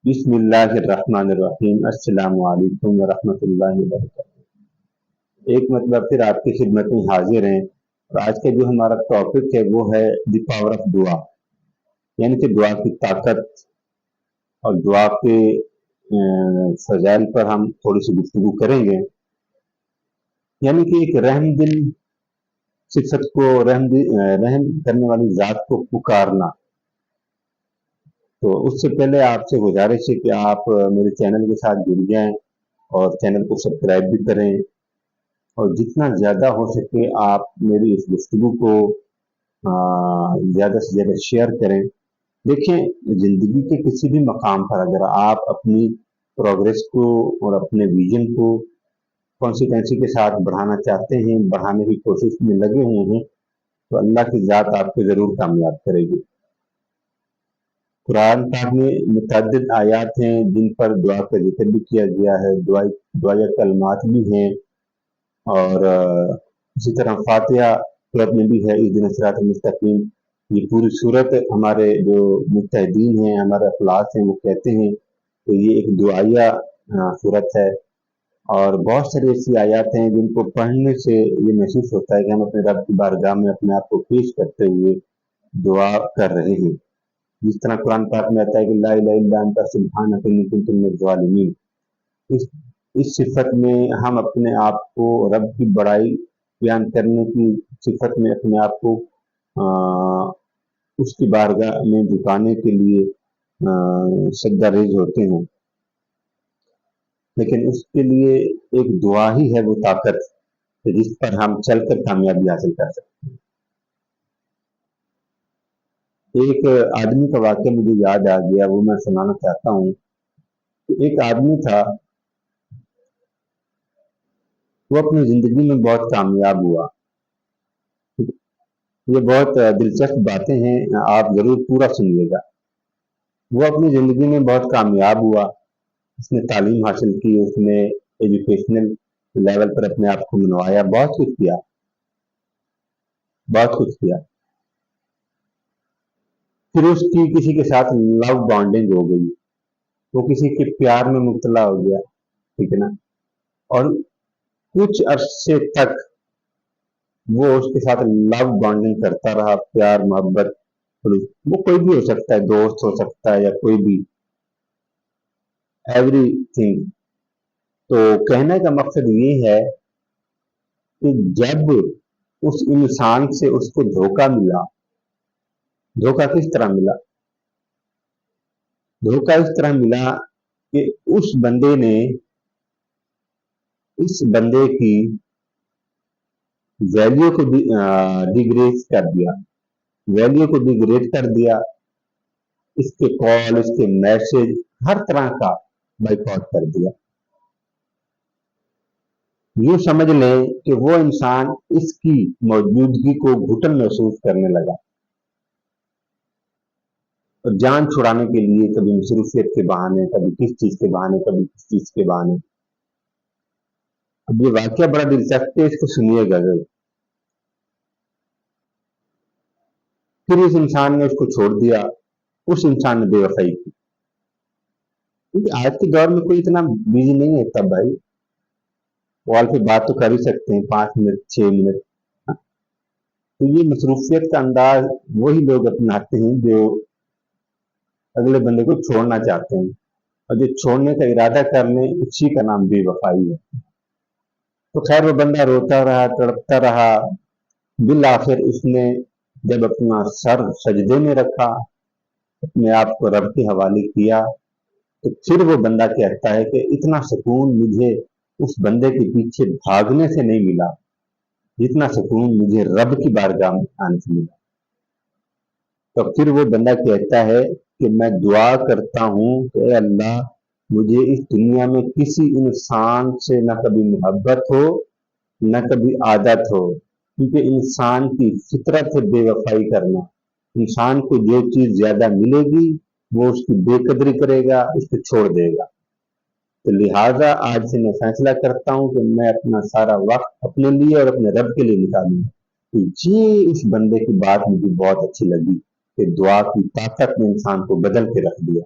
بسم اللہ الرحمن الرحیم۔ السلام علیکم ورحمۃ اللہ وبرکاتہ۔ ایک مرتبہ پھر آپ کی خدمت میں حاضر ہیں، اور آج کا جو ہمارا ٹاپک ہے وہ ہے دی پاور آف دعا، یعنی کہ دعا کی طاقت اور دعا کے فضائل پر ہم تھوڑی سی گفتگو کریں گے۔ یعنی کہ ایک رحم دل صفت کو رحم کرنے والی ذات کو پکارنا۔ تو اس سے پہلے آپ سے گزارش ہے کہ آپ میرے چینل کے ساتھ جڑ جائیں اور چینل کو سبسکرائب بھی کریں، اور جتنا زیادہ ہو سکے آپ میری اس گفتگو کو زیادہ سے زیادہ شیئر کریں۔ دیکھیں، زندگی کے کسی بھی مقام پر اگر آپ اپنی پروگریس کو اور اپنے ویژن کو کنسسٹنسی کے ساتھ بڑھانا چاہتے ہیں، بڑھانے کی کوشش میں لگے ہوئے ہیں، تو اللہ کی ذات آپ کو ضرور کامیاب کرے گی۔ قرآن پاک میں متعدد آیات ہیں جن پر دعا کا ذکر بھی کیا گیا ہے، دعائے کلمات بھی ہیں، اور اسی طرح فاتحہ سورت میں بھی ہے، اہدنا الصراط المستقیم۔ یہ پوری صورت ہمارے جو مجتہدین ہیں، ہمارے اخلاص ہیں، وہ کہتے ہیں کہ یہ ایک دعائیہ صورت ہے، اور بہت ساری ایسی آیات ہیں جن کو پڑھنے سے یہ محسوس ہوتا ہے کہ ہم اپنے رب کی بارگاہ میں اپنے آپ کو پیش کرتے ہوئے دعا کر رہے ہیں۔ جس طرح قرآن پاک میں آتا ہے کہ لا الہ الا انت سبحانک انی کنت من الظالمین، اس صفت میں ہم اپنے آپ کو رب کی بڑائی بیان کرنے کی صفت میں اپنے آپ کو اس کی بارگاہ میں جھکانے کے لیے سجدہ ریز ہوتے ہیں، لیکن اس کے لیے ایک دعا ہی ہے وہ طاقت جس پر ہم چل کر کامیابی حاصل کر سکتے ہیں۔ ایک آدمی کا واقعہ مجھے یاد آ گیا، وہ میں سنانا چاہتا ہوں۔ ایک آدمی تھا، وہ اپنی زندگی میں بہت کامیاب ہوا۔ یہ بہت دلچسپ باتیں ہیں، آپ ضرور پورا سنیے گا۔ وہ اپنی زندگی میں بہت کامیاب ہوا، اس نے تعلیم حاصل کی، اس نے ایجوکیشنل لیول پر اپنے آپ کو منوایا، بہت کچھ کیا، بہت کچھ کیا۔ پھر اس کی کسی کے ساتھ لو بانڈنگ ہو گئی، وہ کسی کے پیار میں مبتلا ہو گیا، ٹھیک ہے نا، اور کچھ عرصے تک وہ اس کے ساتھ لو بانڈنگ کرتا رہا، پیار محبت، وہ کوئی بھی ہو سکتا ہے، دوست ہو سکتا ہے یا کوئی بھی، ایوری تھنگ۔ تو کہنے کا مقصد یہ ہے کہ جب اس انسان سے اس کو دھوکہ ملا، دھوکہ کس طرح ملا؟ دھوکہ اس طرح ملا کہ اس بندے نے اس بندے کی ویلیو کو ڈیگریڈ کر دیا، ویلیو کو ڈیگریڈ کر دیا، اس کے کال، اس کے میسج، ہر طرح کا بائک آؤٹ کر دیا۔ یوں سمجھ لیں کہ وہ انسان اس کی موجودگی کو گھٹن محسوس کرنے لگا، اور جان چھڑانے کے لیے کبھی مصروفیت کے بہانے، کبھی کس چیز کے بہانے، کبھی کس چیز کے بہانے۔ اب یہ واقعہ بڑا دلچسپ ہے، اس کو سنیے گا ضرور۔ پھر اس انسان نے اس کو چھوڑ دیا، اس انسان نے بے وفائی کی، کیونکہ آج کے دور میں کوئی اتنا بزی نہیں ہے تب بھائی، کال پہ بات تو کر ہی سکتے ہیں 5 منٹ 6 منٹ۔ تو یہ مصروفیت کا انداز وہی لوگ اپناتے ہیں جو اگلے بندے کو چھوڑنا چاہتے ہیں، اور جو چھوڑنے کا ارادہ کر لیں اسی کا نام بے وفائی ہے۔ تو خیر وہ بندہ روتا رہا، تڑپتا رہا، بالآخر اس نے جب اپنا سر سجدے میں رکھا، اپنے آپ کو رب کے حوالے کیا، تو پھر وہ بندہ کہتا ہے کہ اتنا سکون مجھے اس بندے کے پیچھے بھاگنے سے نہیں ملا جتنا سکون مجھے رب کی بارگاہ میں آنے سے ملا۔ تو پھر وہ بندہ کہتا ہے کہ میں دعا کرتا ہوں کہ اے اللہ، مجھے اس دنیا میں کسی انسان سے نہ کبھی محبت ہو نہ کبھی عادت ہو، کیونکہ انسان کی فطرت ہے بے وفائی کرنا۔ انسان کو جو چیز زیادہ ملے گی وہ اس کی بے قدری کرے گا، اس کو چھوڑ دے گا۔ تو لہٰذا آج سے میں فیصلہ کرتا ہوں کہ میں اپنا سارا وقت اپنے لیے اور اپنے رب کے لیے نکالوں۔ تو یہ اس بندے کی بات مجھے بہت اچھی لگی کہ دعا کی طاقت نے انسان کو بدل کے رکھ دیا۔